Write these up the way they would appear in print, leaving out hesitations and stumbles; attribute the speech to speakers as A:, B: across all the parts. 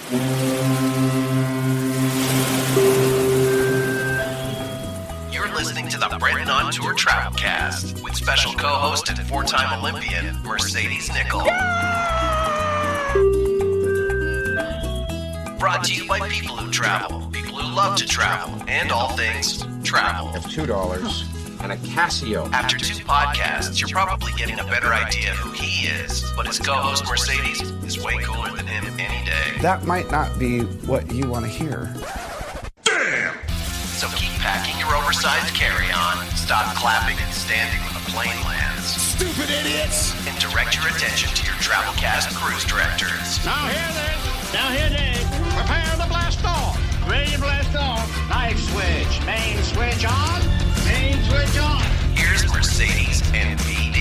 A: You're listening to the Brenton on Tour Travelcast with special co-host and four-time Olympian Mercedes Nicoll. Brought to you by people who travel, people who love to travel, and all things travel.
B: Of $2 and a Casio.
A: After 2 podcasts, you're probably getting a better idea of who he is, but his co-host Mercedes is way cooler than him any day.
C: That might not be what you want to hear.
A: Damn! So keep packing your oversized carry-on, stop clapping and standing when the plane lands.
D: Stupid idiots!
A: And direct your attention to your Travelcast cruise directors.
E: Now here then, now here Dave. Prepare to blast off. Ready to blast off. Knife switch, main switch on, main switch on.
A: Here's Mercedes and BD.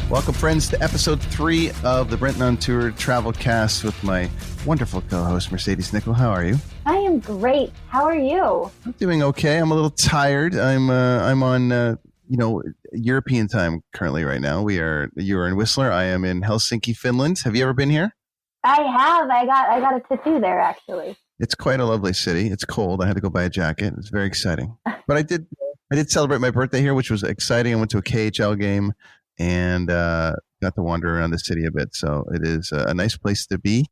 F: Welcome, friends, to episode 3 of the Brenton on Tour Travelcast with my wonderful co-host, Mercedes Nicoll. How are you?
G: I am great. How are you?
F: I'm doing okay. I'm a little tired. I'm on European time currently right now. You are in Whistler. I am in Helsinki, Finland. Have you ever been here?
G: I have. I got a tattoo there, actually.
F: It's quite a lovely city. It's cold. I had to go buy a jacket. It's very exciting. But I did celebrate my birthday here, which was exciting. I went to a KHL game and got to wander around the city a bit. So it is a nice place to be.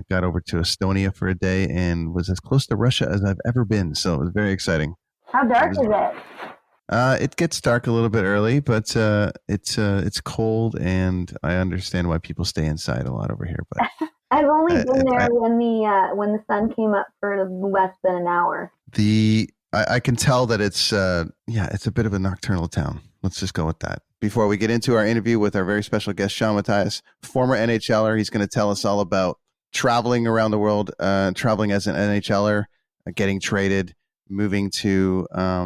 F: Got over to Estonia for a day and was as close to Russia as I've ever been. So it was very exciting.
G: How dark is it?
F: It gets dark a little bit early, but it's cold, and I understand why people stay inside a lot over here. But
G: I've only been there when the sun came up for less than an hour.
F: I can tell that it's a bit of a nocturnal town. Let's just go with that. Before we get into our interview with our very special guest, Shawn Matthias, former NHLer, he's going to tell us all about traveling around the world, traveling as an NHLer, getting traded, moving to a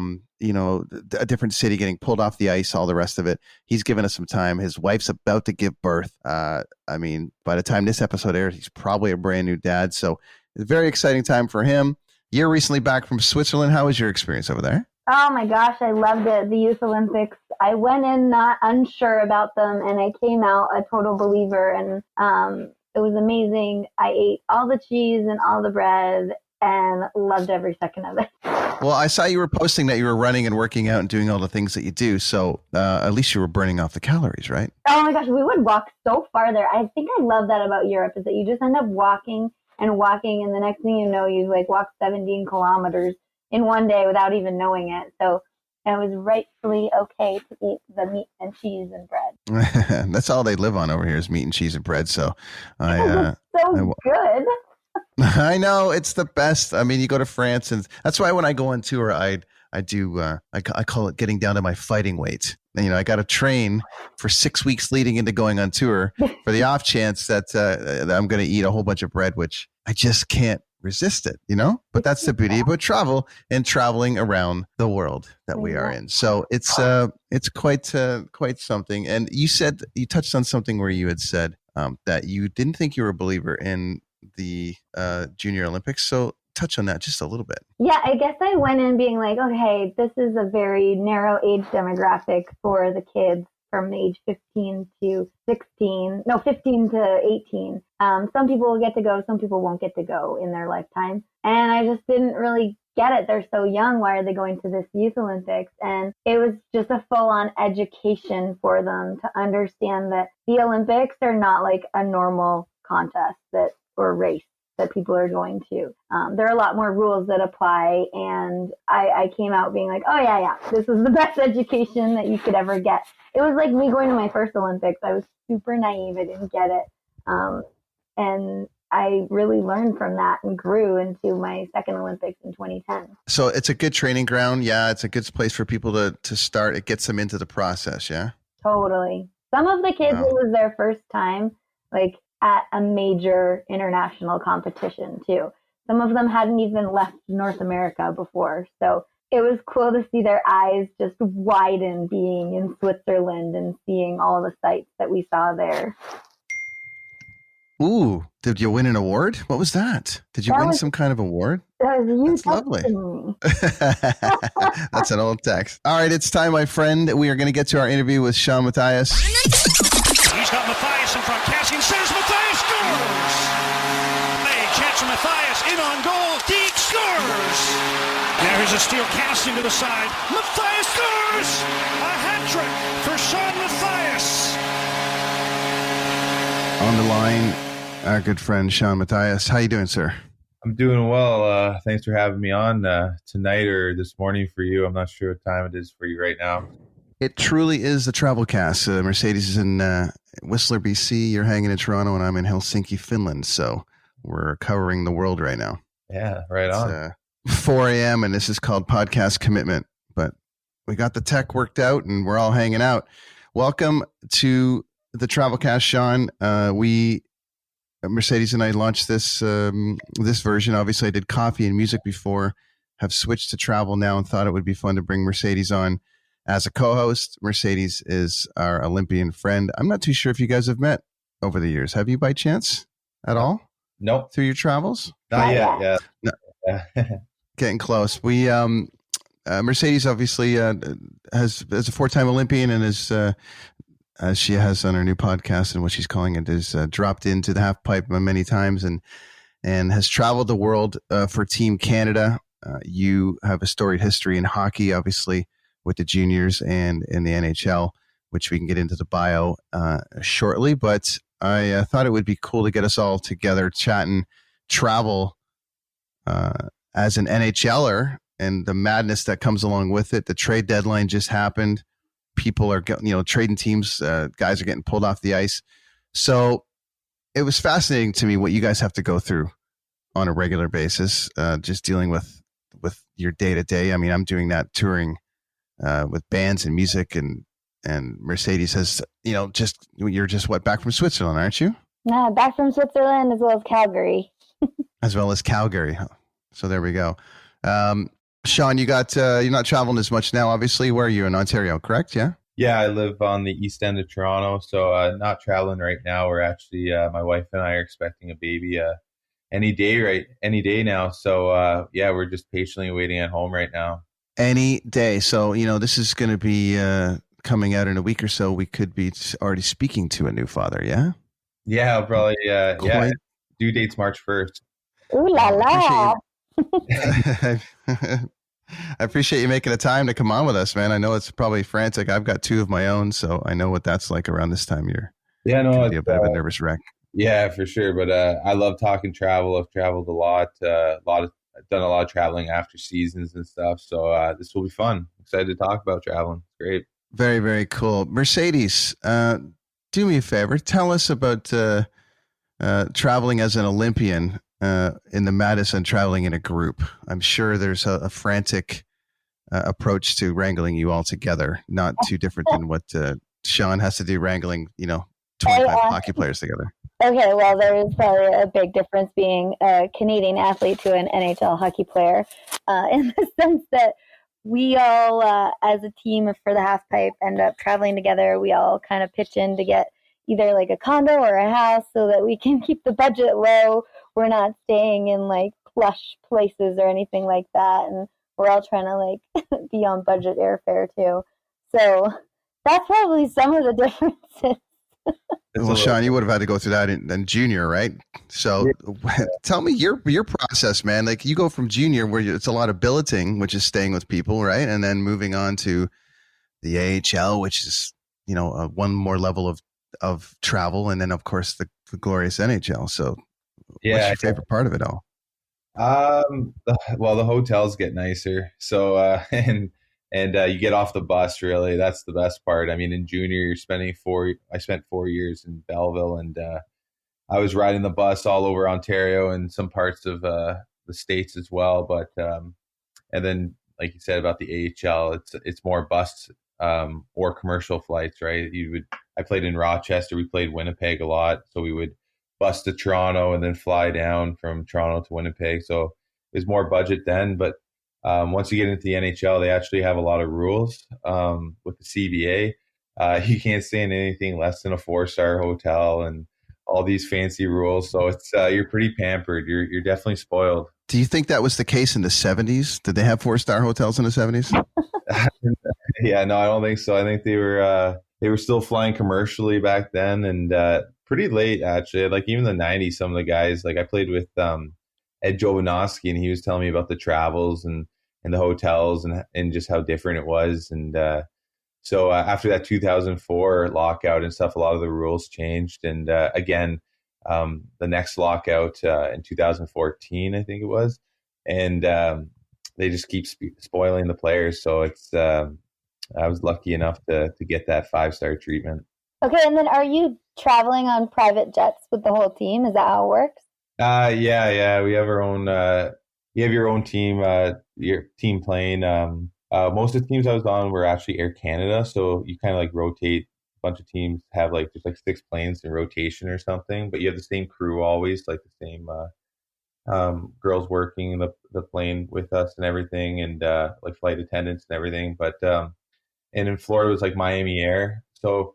F: different city, getting pulled off the ice, all the rest of it. He's given us some time. His wife's about to give birth. By the time this episode airs, he's probably a brand new dad. So it's a very exciting time for him. You're recently back from Switzerland. How was your experience over there?
G: Oh my gosh, I loved it. The Youth Olympics. I went in not unsure about them, and I came out a total believer, and it was amazing. I ate all the cheese and all the bread and loved every second of it.
F: Well, I saw you were posting that you were running and working out and doing all the things that you do. So at least you were burning off the calories, right?
G: Oh my gosh, we would walk so far there. I think I love that about Europe is that you just end up walking, and the next thing you know, you walk 17 kilometers in one day without even knowing it. So it was rightfully okay to eat the meat and cheese and bread.
F: That's all they live on over here is meat and cheese and bread. So
G: good.
F: I know, it's the best. I mean, you go to France, and that's why when I go on tour, I call it getting down to my fighting weight. And, I got to train for 6 weeks leading into going on tour for the off chance that I'm going to eat a whole bunch of bread, which I just can't resist it, But that's the beauty about travel and traveling around the world that we are in. So it's quite something. And you touched on something where you had said that you didn't think you were a believer in the Junior Olympics. So touch on that just a little bit. Yeah,
G: I guess I went in being like, okay, this is a very narrow age demographic for the kids from age 15 to 18. Some people will get to go, some people won't get to go in their lifetime. And I just didn't really get it. They're so young. Why are they going to this Youth Olympics? And it was just a full-on education for them to understand that the Olympics are not like a normal contest or race that people are going to. There are a lot more rules that apply, and I came out being like, oh yeah, this is the best education that you could ever get. It was like me going to my first Olympics. I was super naive. I didn't get it. And I really learned from that and grew into my second Olympics in 2010.
F: So it's a good training ground. Yeah, it's a good place for people to start. It gets them into the process, yeah?
G: Totally. Some of the kids, It was their first time, at a major international competition too. Some of them hadn't even left North America before. So it was cool to see their eyes just widen being in Switzerland and seeing all the sights that we saw there.
F: Ooh, did you win an award? What was that? Did you win some kind of award?
G: That's
F: lovely. That's an old text. All right, it's time, my friend. We are going to get to our interview with Shawn Matthias.
E: He's got Matthias in front. Cassian says Matthias! in on goal. Deke scores. Now here's a steal cast into the side. Matthias scores. A hat trick for Shawn Matthias.
F: On the line, our good friend Shawn Matthias. How you doing, sir?
D: I'm doing well. Thanks for having me on tonight or this morning for you. I'm not sure what time it is for you right now.
F: It truly is the travel cast. Mercedes is in Whistler, BC. You're hanging in Toronto, and I'm in Helsinki, Finland. So we're covering the world right now.
D: Yeah, right on.
F: It's 4 a.m., and this is called Podcast Commitment. But we got the tech worked out, and we're all hanging out. Welcome to the travel cast, Shawn. Mercedes and I launched this version. Obviously, I did coffee and music before, have switched to travel now, and thought it would be fun to bring Mercedes on as a co-host. Mercedes is our Olympian friend. I'm not too sure if you guys have met over the years. Have you by chance at all?
D: Nope.
F: Through your travels?
D: Not yet. Yeah.
F: No. Getting close. We Mercedes obviously has a 4-time Olympian and is as she has on her new podcast and what she's calling it is dropped into the half pipe many times and has traveled the world for Team Canada. You have a storied history in hockey, obviously, with the juniors and in the NHL, which we can get into the bio shortly. But I thought it would be cool to get us all together chatting travel as an NHLer and the madness that comes along with it. The trade deadline just happened. People are trading teams. Guys are getting pulled off the ice. So it was fascinating to me what you guys have to go through on a regular basis, just dealing with your day to day. I mean, I'm doing that touring with bands and music, and Mercedes has, you're just back from Switzerland, aren't you?
G: No, back from Switzerland as well as Calgary.
F: So there we go. Shawn, you're not traveling as much now, obviously. Where are you, in Ontario, correct? Yeah.
D: Yeah, I live on the east end of Toronto, so not traveling right now. We're actually, my wife and I are expecting a baby any day now. So yeah, we're just patiently waiting at home right now.
F: Any day. So, this is going to be coming out in a week or so. We could be already speaking to a new father, yeah?
D: Yeah, I'll probably, yeah. Due date's March 1st.
G: Ooh la la.
F: I appreciate you making the time to come on with us, man. I know it's probably frantic. I've got 2 of my own, so I know what that's like around this time of year.
D: Yeah, no,
F: it's a bit of a nervous wreck.
D: Yeah, for sure. But I love talking travel. I've traveled a lot. I've done a lot of traveling after seasons and stuff. So this will be fun. Excited to talk about traveling. Great.
F: Very, very cool. Mercedes, do me a favor. Tell us about traveling as an Olympian in the Madison, traveling in a group. I'm sure there's a frantic approach to wrangling you all together, not too different than what Shawn has to do wrangling, 25 hockey players together.
G: Okay, well, there is probably a big difference being a Canadian athlete to an NHL hockey player in the sense that we all, as a team for the half pipe, end up traveling together. We all kind of pitch in to get either like a condo or a house so that we can keep the budget low. We're not staying in like plush places or anything like that. And we're all trying to like be on budget airfare too. So that's probably some of the differences.
F: Well, Shawn, you would have had to go through that in junior, right? So tell me your process, man. Like you go from junior where it's a lot of billeting, which is staying with people, right? And then moving on to the AHL, which is, one more level of travel. And then, of course, the glorious NHL. So what's your favorite part of it all?
D: Well, the hotels get nicer. So, and you get off the bus, really. That's the best part. I mean, in junior, I spent 4 years in Belleville, and I was riding the bus all over Ontario and some parts of the States as well. But, and then, like you said about the AHL, it's more bus or commercial flights, right? I played in Rochester. We played Winnipeg a lot. So we would bus to Toronto and then fly down from Toronto to Winnipeg. So it was more budget then, but once you get into the NHL, they actually have a lot of rules with the CBA. You can't stay in anything less than a 4-star hotel and all these fancy rules. So it's you're pretty pampered. You're definitely spoiled.
F: Do you think that was the case in the 70s? Did they have 4-star hotels in the 70s?
D: Yeah, no, I don't think so. I think they were still flying commercially back then, and pretty late actually. Like even the 90s, some of the guys, like I played with Ed Jovanovski, and he was telling me about the travels and the hotels and just how different it was. And so after that 2004 lockout and stuff, a lot of the rules changed. And again, the next lockout in 2014, I think it was, and they just keep spoiling the players. So it's I was lucky enough to get that 5-star treatment.
G: Okay, and then are you traveling on private jets with the whole team? Is that how it works?
D: Yeah. We have our own. You have your own team. Your team plane. Most of the teams I was on were actually Air Canada, so you kind of like rotate. A bunch of teams have like just like 6 planes in rotation or something, but you have the same crew always, like the same girls working in the plane with us and everything, and like flight attendants and everything. But and in Florida it was like Miami Air, so.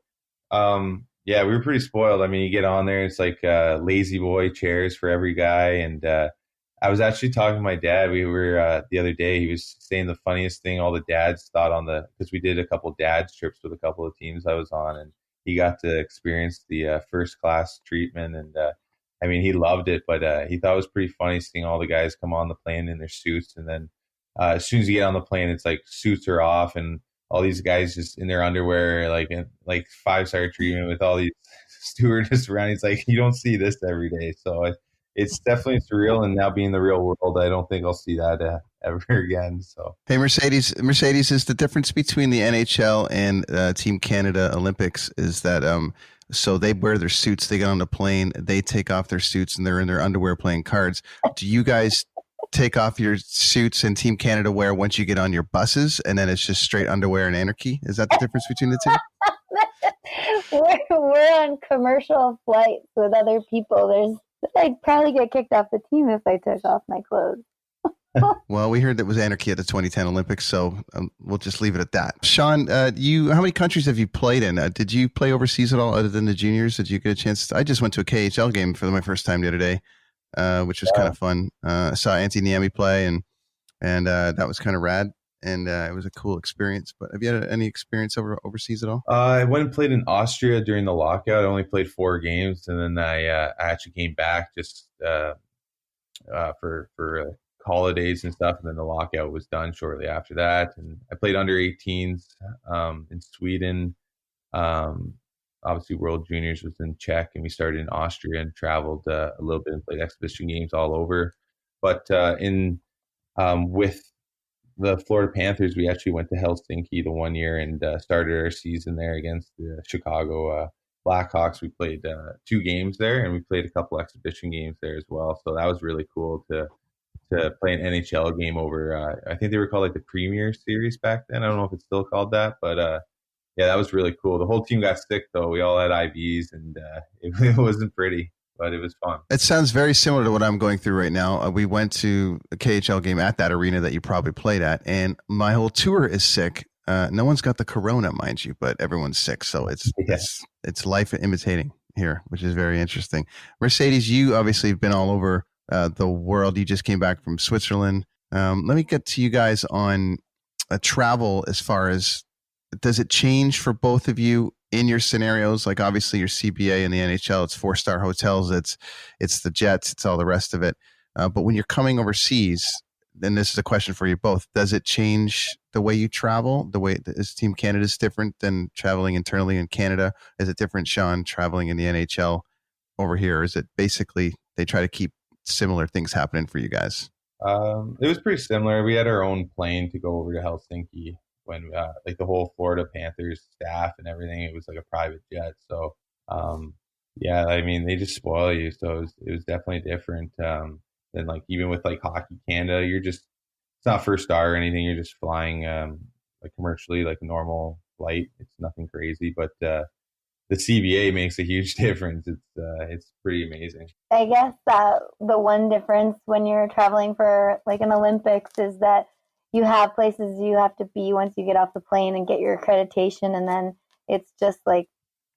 D: Yeah, we were pretty spoiled. I mean, you get on there, it's like lazy boy chairs for every guy. And I was actually talking to my dad. We were the other day, he was saying the funniest thing all the dads thought because we did a couple dads trips with a couple of teams I was on, and he got to experience the first class treatment. And I mean, he loved it, but he thought it was pretty funny seeing all the guys come on the plane in their suits. And then as soon as you get on the plane, it's like suits are off and all these guys just in their underwear, like 5-star treatment with all these stewardess around. He's like, you don't see this every day. So it's definitely surreal. And now being in the real world, I don't think I'll see that ever again. So,
F: hey, Mercedes, is the difference between the NHL and Team Canada Olympics is that so they wear their suits, they get on the plane, they take off their suits, and they're in their underwear playing cards. Do you guys take off your suits and Team Canada wear once you get on your buses, and then it's just straight underwear and anarchy? Is that the difference between the two?
G: we're on commercial flights with other people. I'd probably get kicked off the team if I took off my clothes.
F: Well, we heard that was anarchy at the 2010 Olympics, so we'll just leave it at that. Shawn, how many countries have you played in? Did you play overseas at all other than the juniors? Did you get a chance? I just went to a KHL game for my first time the other day. Which was kind of fun. I saw Antti Niemi play, and that was kind of rad, and it was a cool experience. But have you had any experience overseas at all?
D: I went and played in Austria during the lockout. I only played 4 games, and then I actually came back just for holidays and stuff, and then the lockout was done shortly after that. And I played under 18s in Sweden. Obviously, World Juniors was in Czech, and we started in Austria and traveled a little bit and played exhibition games all over. But with the Florida Panthers, we actually went to Helsinki the one year and started our season there against the Chicago Blackhawks. We played 2 games there, and we played a couple exhibition games there as well. So that was really cool to play an NHL game over. I think they were called like the Premier Series back then. I don't know if it's still called that, but yeah, that was really cool. The whole team got sick, though. We all had IVs, and it wasn't pretty, but it was fun.
F: It sounds very similar to what I'm going through right now. We went to a KHL game at that arena that you probably played at, and my whole tour is sick. No one's got the corona, mind you, but everyone's sick. So it's life imitating here, which is very interesting. Mercedes, you obviously have been all over the world. You just came back from Switzerland. Let me get to you guys on travel as far as, does it change for both of you in your scenarios? Like obviously your CBA and the NHL, it's 4-star hotels, it's the Jets, it's all the rest of it. But when you're coming overseas, then this is a question for you both. Does it change the way you travel? The way is Team Canada is different than traveling internally in Canada? Is it different, Shawn, traveling in the NHL over here? Or is it basically they try to keep similar things happening for you guys?
D: It was pretty similar. We had our own plane to go over to Helsinki. When like the whole Florida Panthers staff and everything, it was like a private jet. So yeah, I mean, they just spoil you. So it was definitely different than like even with like Hockey Canada. It's not 1-star or anything. You're just flying like commercially, like a normal flight. It's nothing crazy, but the CBA makes a huge difference. It's pretty amazing.
G: I guess the one difference when you're traveling for like an Olympics is that you have places you have to be once you get off the plane and get your accreditation. And then it's just like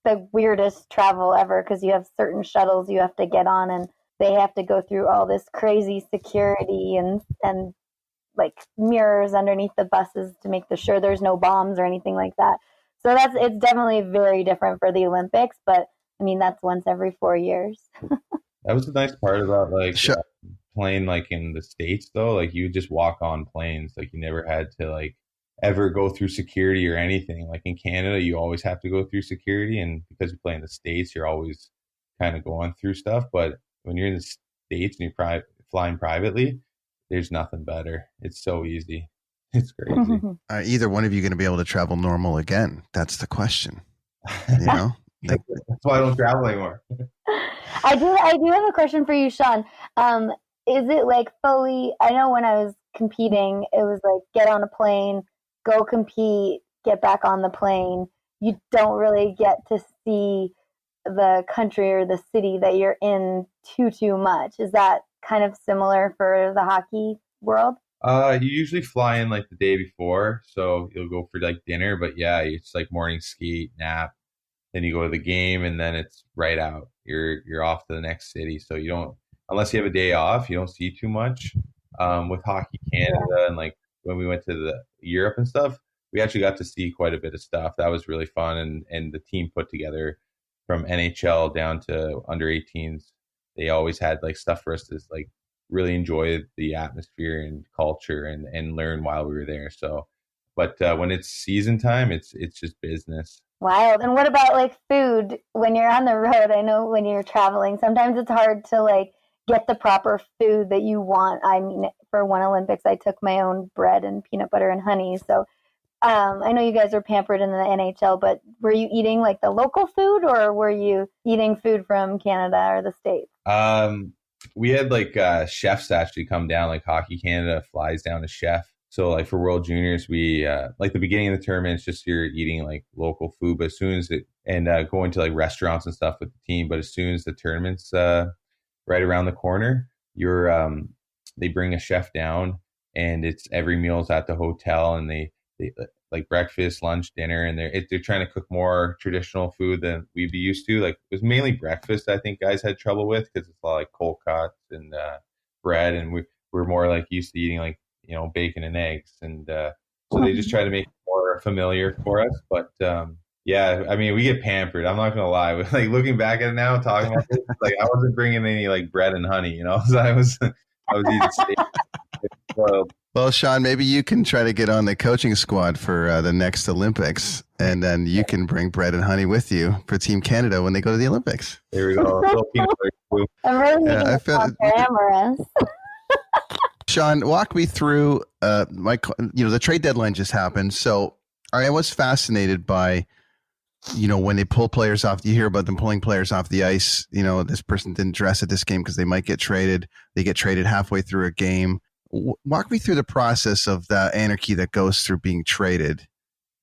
G: the weirdest travel ever because you have certain shuttles you have to get on and they have to go through all this crazy security and like mirrors underneath the buses to make sure there's no bombs or anything like that. So it's definitely very different for the Olympics, but I mean, that's once every 4 years.
D: That was the nice part about like playing like in the States though, like you would just walk on planes. Like you never had to like ever go through security or anything. Like in Canada, you always have to go through security, and because you play in the States, you're always kind of going through stuff. But when you're in the States and you're flying privately, there's nothing better. It's so easy. It's crazy.
F: Are either one of you going to be able to travel normal again? That's the question. You know,
D: That's why I don't travel anymore.
G: I do have a question for you, Shawn. Is it like fully, I know when I was competing, it was like get on a plane, go compete, get back on the plane. You don't really get to see the country or the city that you're in too much. Is that kind of similar for the hockey world?
D: You usually fly in like the day before, so you'll go for like dinner. But yeah, it's like morning skate, nap, then you go to the game, and then it's right out. You're off to the next city. So you don't, unless you have a day off, you don't see too much. With Hockey Canada and like when we went to the Europe and stuff, we actually got to see quite a bit of stuff. That was really fun, and the team put together from NHL down to under 18s. They always had like stuff for us to like really enjoy the atmosphere and culture and learn while we were there. So, but when it's season time, it's just business.
G: Wild. And what about like food when you're on the road? I know when you're traveling, sometimes it's hard to like get the proper food that you want. I mean, for one Olympics, I took my own bread and peanut butter and honey. So I know you guys are pampered in the NHL, but were you eating like the local food, or were you eating food from Canada or the States?
D: We had like chefs actually come down, like Hockey Canada flies down a chef. So like for World Juniors, we like the beginning of the tournament, it's just you're eating like local food, but as soon as going to like restaurants and stuff with the team, but as soon as the tournament's right around the corner, they bring a chef down, and it's every meal's at the hotel, and they like breakfast, lunch, dinner, and they're trying to cook more traditional food than we'd be used to. Like it was mainly breakfast I think guys had trouble with, because it's a lot like cold cuts and bread, and we're more like used to eating like, you know, bacon and eggs, and so they just try to make it more familiar for us. But yeah, I mean, we get pampered. I'm not gonna lie. Like looking back at it now, talking about this, like I wasn't bringing any like bread and honey, you know. So I was eating steak.
F: Well, Shawn, maybe you can try to get on the coaching squad for the next Olympics, and then you can bring bread and honey with you for Team Canada when they go to the Olympics.
D: There we go.
G: I'm really making glamorous.
F: Shawn, walk me through the trade deadline just happened. So I was fascinated by, you know, when they pull players off, you hear about them pulling players off the ice. You know, this person didn't dress at this game because they might get traded. They get traded halfway through a game. Walk me through the process of the anarchy that goes through being traded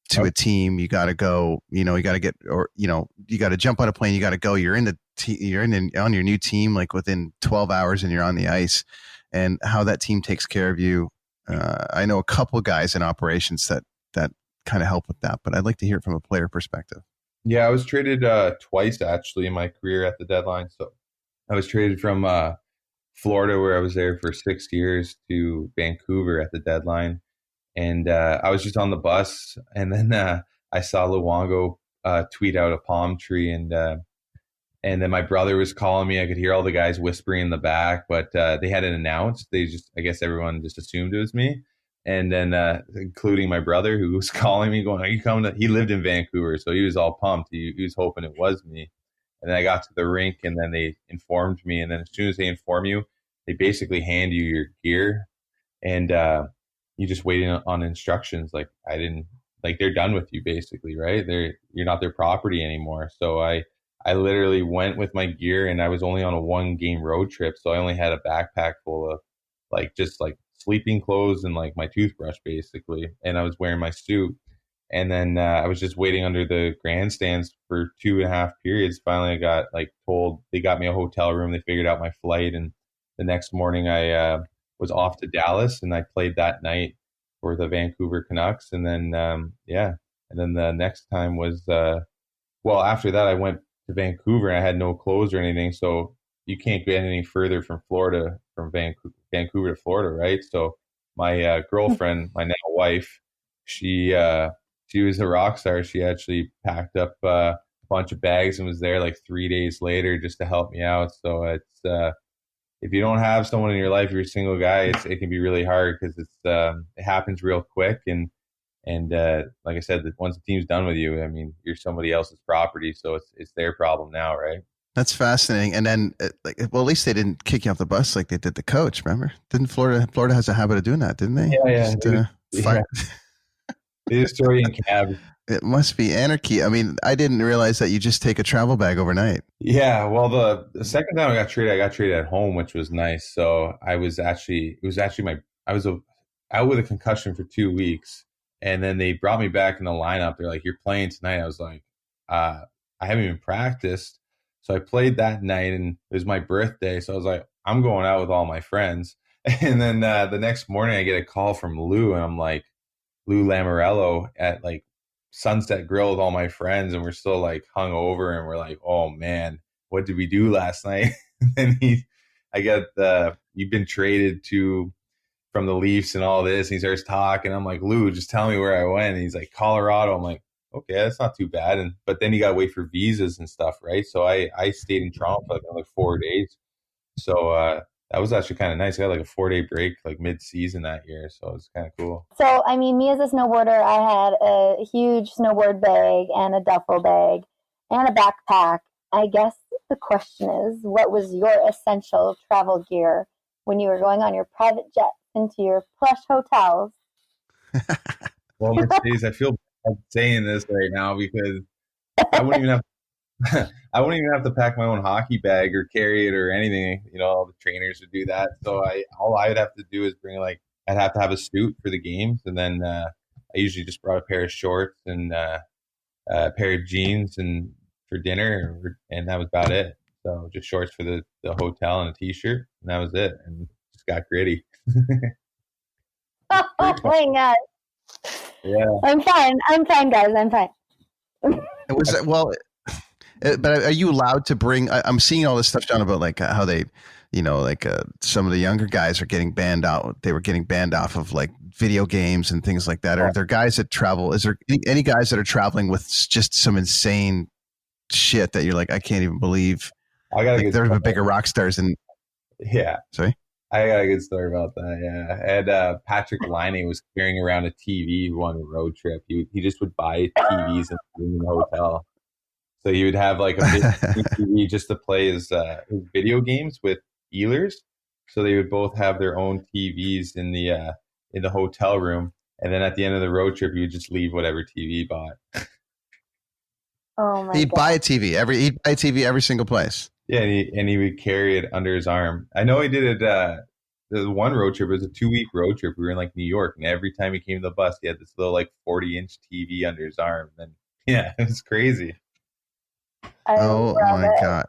F: to a team. You got to go, you know, you got to get, or, you know, you got to jump on a plane. You got to go, you're on your new team, like within 12 hours, and you're on the ice, and how that team takes care of you. I know a couple of guys in operations that kind of help with that, but I'd like to hear it from a player perspective.
D: Yeah, I was traded twice actually in my career at the deadline. So I was traded from Florida, where I was there for 6 years, to Vancouver at the deadline. And I was just on the bus, and then I saw Luongo tweet out a palm tree, and then my brother was calling me. I could hear all the guys whispering in the back, but they hadn't announced. I guess everyone just assumed it was me. And then including my brother, who was calling me going, "Are you coming?" He lived in Vancouver, so he was all pumped. He was hoping it was me. And then I got to the rink, and then they informed me. And then as soon as they inform you, they basically hand you your gear, and you just waiting on instructions. Like they're done with you basically, right? You're not their property anymore. So I literally went with my gear, and I was only on a 1-game road trip, so I only had a backpack full of just sleeping clothes and like my toothbrush basically, and I was wearing my suit. And then I was just waiting under the grandstands for 2.5 periods. Finally, I got told they got me a hotel room. They figured out my flight, and the next morning I was off to Dallas, and I played that night for the Vancouver Canucks. And then and then the next time was after that I went to Vancouver, and I had no clothes or anything, so you can't get any further from Florida, from Vancouver to Florida, right? So my girlfriend, my now wife, she was a rock star. She actually packed up a bunch of bags and was there 3 days later just to help me out. So if you don't have someone in your life, you're a single guy, it can be really hard because it happens real quick. And like I said, once the team's done with you, I mean, you're somebody else's property. So it's their problem now, right?
F: That's fascinating. And then, at least they didn't kick you off the bus like they did the coach. Remember? Didn't Florida has a habit of doing that, didn't they?
D: Yeah. They just throw you in cab.
F: It must be anarchy. I mean, I didn't realize that you just take a travel bag overnight.
D: Yeah. Well, the second time I got traded at home, which was nice. So I was out with a concussion for 2 weeks. And then they brought me back in the lineup. They're like, "You're playing tonight." I was like, I haven't even practiced. So I played that night, and it was my birthday. So I was like, I'm going out with all my friends. And then the next morning I get a call from Lou, and I'm like, Lou Lamorello at like Sunset Grill with all my friends, and we're still like hung over, and we're like, oh man, what did we do last night? And you've been traded from the Leafs and all this. And he starts talking. I'm like, Lou, just tell me where I went. And he's like, Colorado. I'm like, okay, that's not too bad. But then you got to wait for visas and stuff, right? So I stayed in Toronto for like another 4 days. So that was actually kind of nice. I got like a 4-day break, like mid-season that year. So it was kind of cool.
G: So, I mean, me as a snowboarder, I had a huge snowboard bag and a duffel bag and a backpack. I guess the question is, what was your essential travel gear when you were going on your private jet into your plush hotels?
D: Well, Mercedes, I feel bad saying this right now because I wouldn't even have to pack my own hockey bag or carry it or anything. You know, all the trainers would do that. So all I'd have to do is I'd have to have a suit for the games, and then I usually just brought a pair of shorts and a pair of jeans and for dinner, and that was about it. So just shorts for the hotel and a t-shirt, and that was it. And just got gritty.
G: Oh my God.
D: Yeah.
G: I'm fine, guys. I'm fine.
F: But are you allowed to bring? I'm seeing all this stuff, John, about like how they, some of the younger guys are getting banned out. They were getting banned off of like video games and things like that. Are there guys that travel? Is there any guys that are traveling with just some insane shit that you're like, I can't even believe? They're bigger rock stars than.
D: Yeah.
F: Sorry.
D: I got a good story about that. Yeah, and Patrick Laine was carrying around a TV one road trip. He just would buy TVs and put them in the hotel. So he would have like a big TV just to play his video games with Ehlers. So they would both have their own TVs in the hotel room, and then at the end of the road trip, he would just leave whatever TV he bought.
G: Oh my!
F: He'd buy a TV every single place.
D: Yeah, and he would carry it under his arm. I know he did it. The one road trip, it was a 2-week road trip. We were in like New York, and every time he came to the bus, he had this little like 40-inch TV under his arm. And yeah, it was crazy.
F: Oh my God.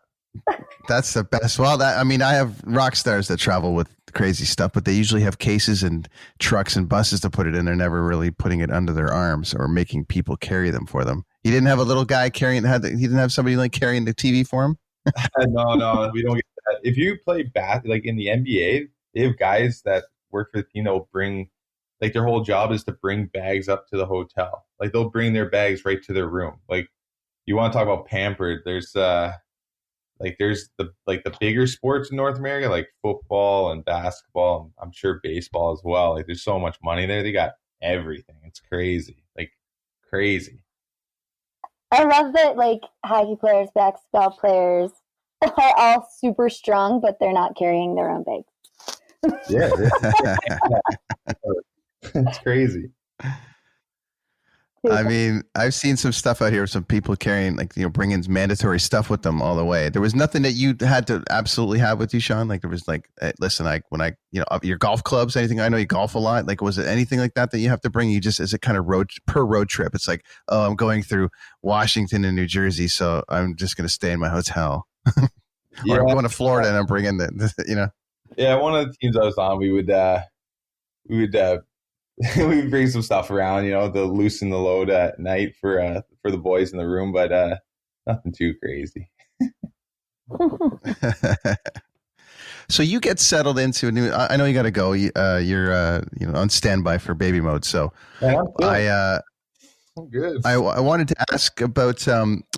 F: That's the best. Well, I have rock stars that travel with crazy stuff, but they usually have cases and trucks and buses to put it in. They're never really putting it under their arms or making people carry them for them. He didn't have a little guy he didn't have somebody like carrying the TV for him.
D: No, we don't get that. If you play like in the NBA, they have guys that work for the team that will bring, like their whole job is to bring bags up to the hotel. Like they'll bring their bags right to their room. Like you want to talk about pampered. There's the bigger sports in North America, like football and basketball, and I'm sure baseball as well. Like there's so much money there. They got everything. It's crazy. Like crazy.
G: I love that, like, hockey players, basketball players are all super strong, but they're not carrying their own bags.
D: Yeah. It's crazy.
F: I mean, I've seen some stuff out here, some people carrying, like, bringing mandatory stuff with them all the way. There was nothing that you had to absolutely have with you, Shawn? Like, there was like, listen, your golf clubs, anything, I know you golf a lot. Like, was it anything like that you have to bring? You just, is it kind of per road trip? It's like, oh, I'm going through Washington and New Jersey, so I'm just going to stay in my hotel. Or I'm going to Florida and I'm bringing
D: Yeah, one of the teams I was on, we would we bring some stuff around, to loosen the load at night for the boys in the room, but nothing too crazy.
F: So you get settled into a new. I know you got to go. You're on standby for baby mode. So
D: Good.
F: I wanted to ask about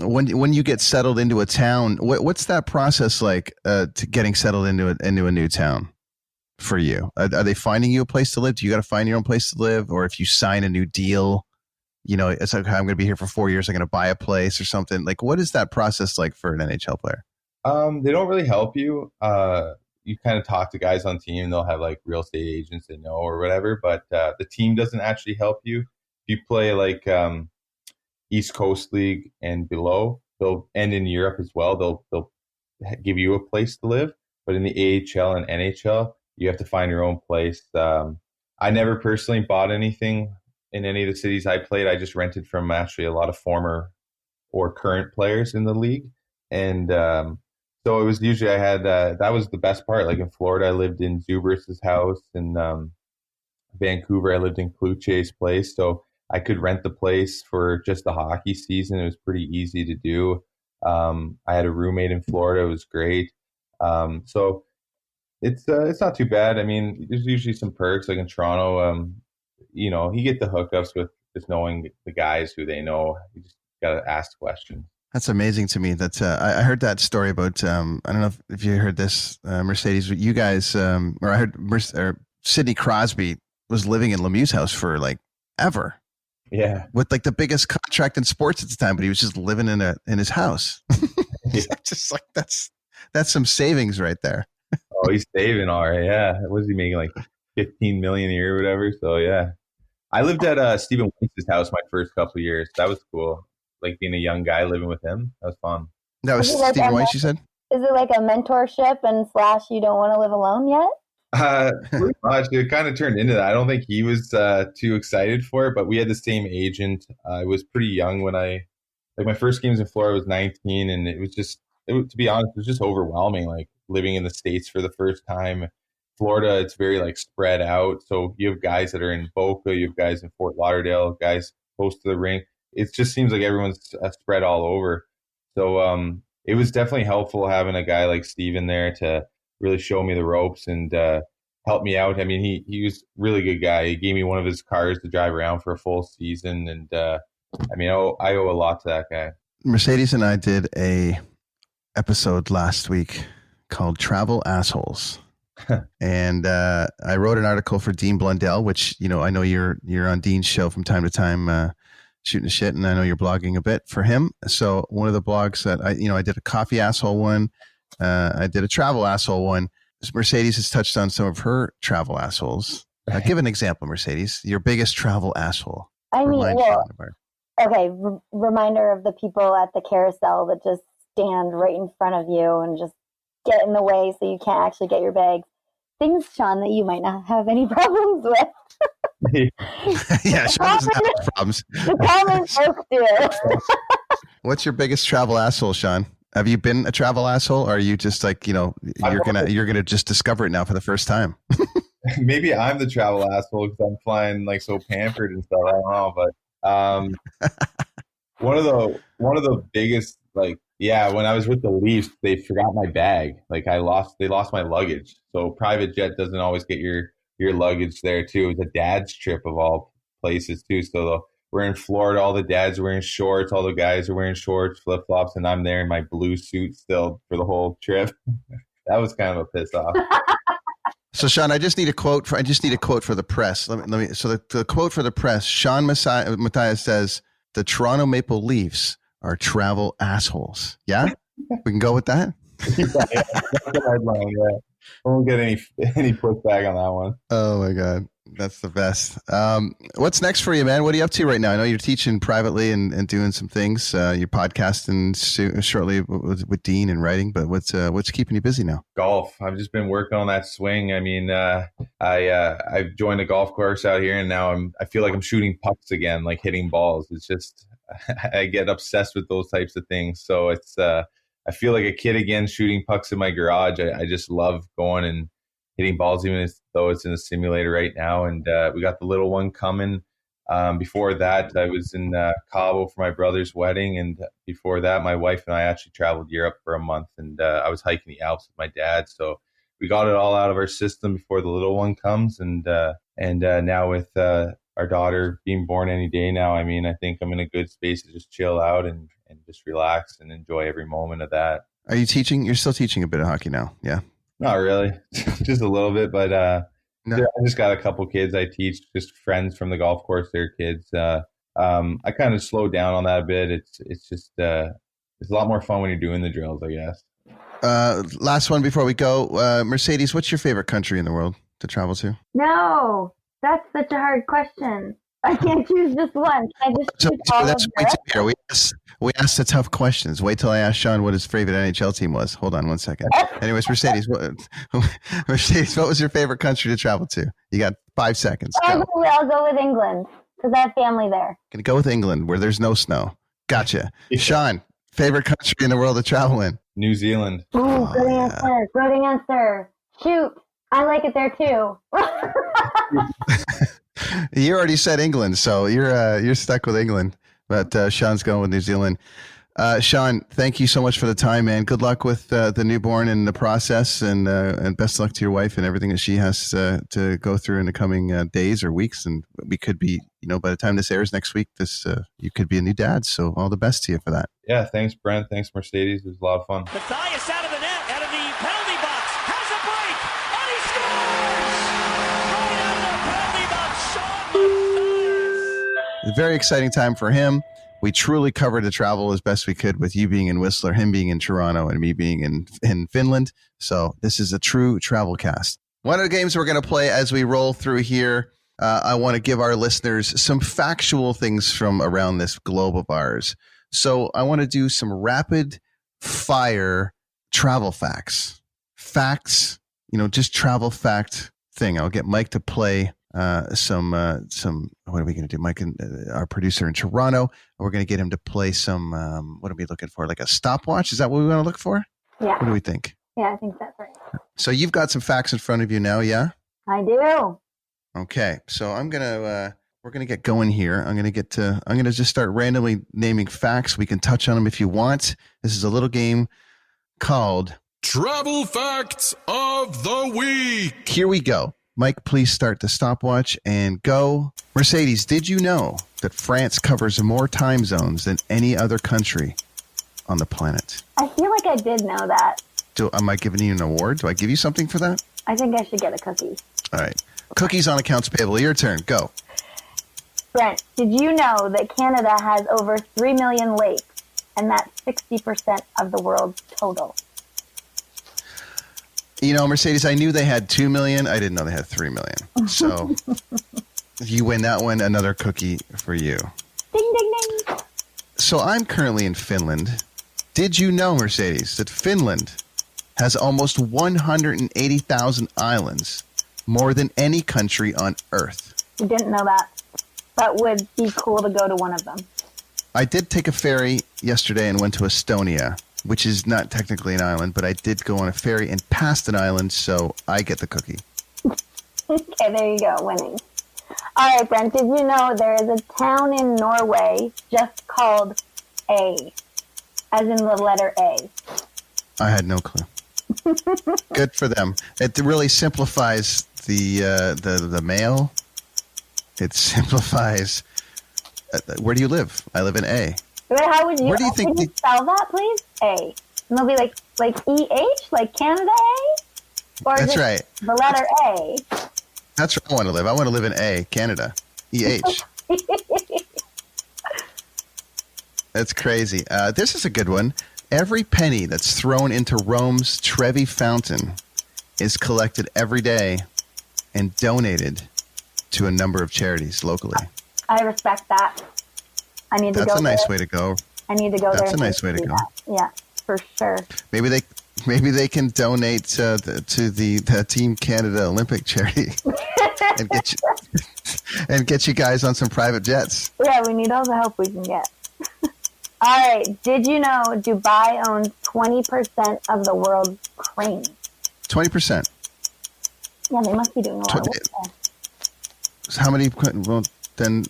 F: when you get settled into a town. What's that process like to getting settled into a new town for you? Are they finding you a place to live? Do you got to find your own place to live, or if you sign a new deal, it's like, I'm going to be here for 4 years. I'm going to buy a place or something. Like, what is that process like for an NHL player?
D: They don't really help you. You kind of talk to guys on team. They'll have like real estate agents they know or whatever, but the team doesn't actually help you. If you play like East Coast League and below, and in Europe as well, they'll give you a place to live. But in the AHL and NHL, you have to find your own place. I never personally bought anything in any of the cities I played. I just rented from actually a lot of former or current players in the league. And so it was usually I had, that was the best part. Like in Florida, I lived in Zubrus's house. In Vancouver, I lived in Kluche's place. So I could rent the place for just the hockey season. It was pretty easy to do. I had a roommate in Florida. It was great. So it's not too bad. I mean, there's usually some perks. Like in Toronto, you get the hookups with just knowing the guys who they know. You just got to ask questions.
F: That's amazing to me. That I heard that story about. I don't know if you heard this, Mercedes. You guys, or I heard Sidney Crosby was living in Lemieux's house for like ever.
D: Yeah,
F: with like the biggest contract in sports at the time, but he was just living in his house.
D: Yeah.
F: Just like that's some savings right there.
D: Oh, he's saving all right. Yeah, what was he making, like $15 million a year or whatever? So yeah, I lived at Stephen Weiss's house my first couple of years. That was cool. Like being a young guy living with him, that was fun.
F: That was Stephen Weiss, you said?
G: Is it like a mentorship and / you don't want to live alone yet?
D: Pretty much. It kind of turned into that. I don't think he was too excited for it, but we had the same agent. I was pretty young when my first games in Florida was 19, and to be honest, it was just overwhelming. Like living in the States for the first time. Florida, it's very like spread out. So you have guys that are in Boca, you have guys in Fort Lauderdale, guys close to the rink. It just seems like everyone's spread all over. So it was definitely helpful having a guy like Steven there to really show me the ropes and help me out. I mean, he was a really good guy. He gave me one of his cars to drive around for a full season. And I owe a lot to that guy.
F: Mercedes and I did a episode last week called Travel Assholes. And I wrote an article for Dean Blundell, which, I know you're on Dean's show from time to time, shooting the shit, and I know you're blogging a bit for him. So one of the blogs that I did a coffee asshole one, I did a travel asshole one. Mercedes has touched on some of her travel assholes. Give an example, Mercedes. Your biggest travel asshole.
G: Reminder of the people at the carousel that just stand right in front of you and just get in the way so you can't actually get your bags. Things, Shawn, that you might not have any problems with.
F: Yeah, Shawn doesn't have problems.
G: The common folk do.
F: What's your biggest travel asshole, Shawn? Have you been a travel asshole, or are you just like, you're gonna just discover it now for the first time?
D: Maybe I'm the travel asshole because I'm flying like so pampered and stuff. I don't know, but one of the biggest, like, yeah, when I was with the Leafs, they forgot my bag. Like they lost my luggage. So private jet doesn't always get your luggage there too. It was a dad's trip of all places too. So we're in Florida, all the dads are wearing shorts, all the guys are wearing shorts, flip-flops, and I'm there in my blue suit still for the whole trip. That was kind of a piss off.
F: So Shawn, I just need a quote for the press. Let me. So the quote for the press: Shawn Matthias says, "The Toronto Maple Leafs are travel assholes." Yeah, we can go with that.
D: Yeah, that's the headline. Yeah, I won't get any pushback on that one.
F: Oh my god, that's the best. What's next for you, man? What are you up to right now? I know you're teaching privately and doing some things. You're podcasting shortly with Dean and writing. But what's keeping you busy now?
D: Golf. I've just been working on that swing. I mean, I've joined a golf course out here, and now I feel like I'm shooting pucks again, like hitting balls. It's just I get obsessed with those types of things. So it's I feel like a kid again shooting pucks in my garage. I just love going and hitting balls, even though it's in a simulator right now. And we got the little one coming. Before that, I was in Cabo for my brother's wedding. And before that, my wife and I actually traveled Europe for a month. And I was hiking the Alps with my dad. So we got it all out of our system before the little one comes. And now with our daughter being born any day now, I mean, I think I'm in a good space to just chill out and just relax and enjoy every moment of that.
F: Are you teaching? You're still teaching a bit of hockey now, yeah?
D: Not really, just a little bit, but
F: No.
D: I just got a couple kids I teach, just friends from the golf course. Their kids. I kind of slowed down on that a bit. It's just it's a lot more fun when you're doing the drills, I guess.
F: Last one before we go. Mercedes, what's your favorite country in the world to travel to?
G: No, that's such a hard question. I can't choose just one. Can I just choose all of Europe?
F: We asked the tough questions. Wait till I ask Shawn what his favorite NHL team was. Hold on one second. Anyways, Mercedes, Mercedes, what was your favorite country to travel to? You got 5 seconds.
G: I'll go with England because I have family there.
F: Gonna go with England where there's no snow. Gotcha. Shawn, favorite country in the world to travel in?
D: New Zealand.
G: Ooh, good answer. Good answer. Shoot. I like it there too.
F: You already said England, so you're stuck with England. But Shawn's going with New Zealand. Shawn, thank you so much for the time, man. Good luck with the newborn and the process, and best of luck to your wife and everything that she has to go through in the coming days or weeks. And we could be, by the time this airs next week, you could be a new dad. So all the best to you for that.
D: Yeah, thanks, Brent. Thanks, Mercedes. It was a lot of fun.
E: Matthias out of the net, out of the penalty box, has a break, and he scores! Right out of the penalty box, Shawn Matthias.
F: A very exciting time for him. We truly covered the travel as best we could with you being in Whistler, him being in Toronto, and me being in Finland. So this is a true travel cast. One of the games we're going to play as we roll through here, I want to give our listeners some factual things from around this globe of ours. So I want to do some rapid fire travel facts. Facts, just travel fact thing. I'll get Mike to play some what are we going to do? Mike, our producer in Toronto, we're going to get him to play some what are we looking for? Like a stopwatch? Is that what we want to look for?
G: Yeah.
F: What do we think?
G: Yeah, I think that's right.
F: So you've got some facts in front of you now, yeah?
G: I do.
F: Okay. So we're gonna get going here. I'm gonna just start randomly naming facts. We can touch on them if you want. This is a little game called
H: Travel Facts of the Week.
F: Here we go. Mike, please start the stopwatch and go. Mercedes, did you know that France covers more time zones than any other country on the planet?
G: I feel like I did know that.
F: Am I giving you an award? Do I give you something for that?
G: I think I should get a cookie.
F: All right. Cookies on accounts payable. Your turn. Go.
G: Brent, did you know that Canada has over 3 million lakes, and that's 60% of the world's total?
F: Mercedes, I knew they had 2 million. I didn't know they had 3 million. So if you win that one, another cookie for you.
G: Ding, ding, ding.
F: So I'm currently in Finland. Did you know, Mercedes, that Finland has almost 180,000 islands, more than any country on Earth?
G: You didn't know that. That would be cool to go to one of them.
F: I did take a ferry yesterday and went to Estonia, which is not technically an island, but I did go on a ferry and passed an island, so I get the cookie.
G: Okay, there you go, winning. All right, Brent, did you know there is a town in Norway just called A, as in the letter A?
F: I had no clue. Good for them. It really simplifies the mail. It simplifies. Where do you live? I live in A.
G: But how would you?
F: Where do you think?
G: Can you spell that, please? A. And they'll be like EH, like Canada A. Or
F: That's right.
G: The letter A.
F: That's where I want to live. I want to live in A, Canada. EH. That's crazy. This is a good one. Every penny that's thrown into Rome's Trevi Fountain is collected every day and donated to a number of charities locally.
G: I respect that. I need to go.
F: That's a nice
G: there.
F: way to go.
G: I need to go there.
F: That's a nice way to go.
G: That. Yeah, for sure.
F: Maybe they can donate to the Team Canada Olympic charity and get you guys on some private jets.
G: Yeah, we need all the help we can get. All right. Did you know Dubai owns 20% of the world's cranes?
F: 20%.
G: Yeah, they must be doing a lot of work there.
F: How many? Well, then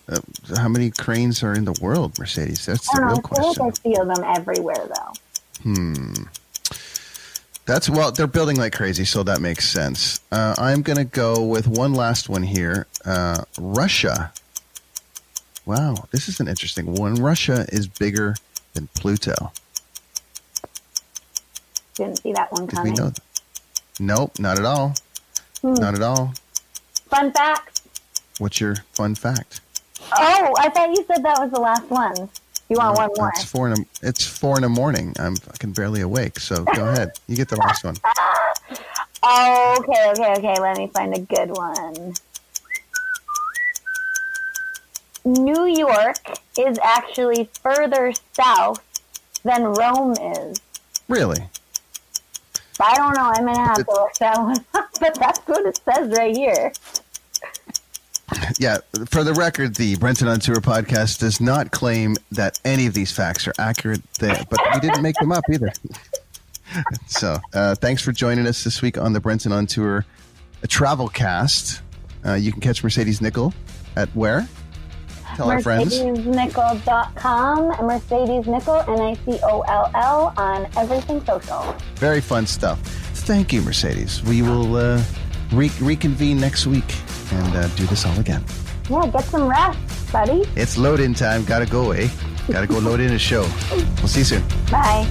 F: how many cranes are in the world, Mercedes? That's the real question.
G: I feel them everywhere, though.
F: They're building like crazy, so that makes sense. I'm going to go with one last one here. Russia Wow, this is an interesting one. Russia is bigger than Pluto.
G: Didn't see that one
F: Did
G: coming.
F: we know that? Nope, not at all. Not at all.
G: Fun fact.
F: What's your fun fact?
G: Oh, I thought you said that was the last one. You want one more?
F: It's 4 in the morning. I'm fucking barely awake, so go ahead. You get the last one.
G: Oh, okay. Let me find a good one. New York is actually further south than Rome is.
F: Really?
G: I don't know. I'm going to have to look that one up, but that's what it says right here.
F: Yeah, for the record, the Brenton on Tour podcast does not claim that any of these facts are accurate, but we didn't make them up either. So, thanks for joining us this week on the Brenton on Tour Travel Cast. You can catch Mercedes Nicoll at where? Tell our friends.
G: MercedesNicoll.com, Mercedes Nicoll, Nicoll, on everything social.
F: Very fun stuff. Thank you, Mercedes. We will reconvene next week and do this all again.
G: Yeah, get some rest, buddy.
F: It's load-in time. Gotta go, eh? Gotta go load in a show. We'll see you soon.
G: Bye.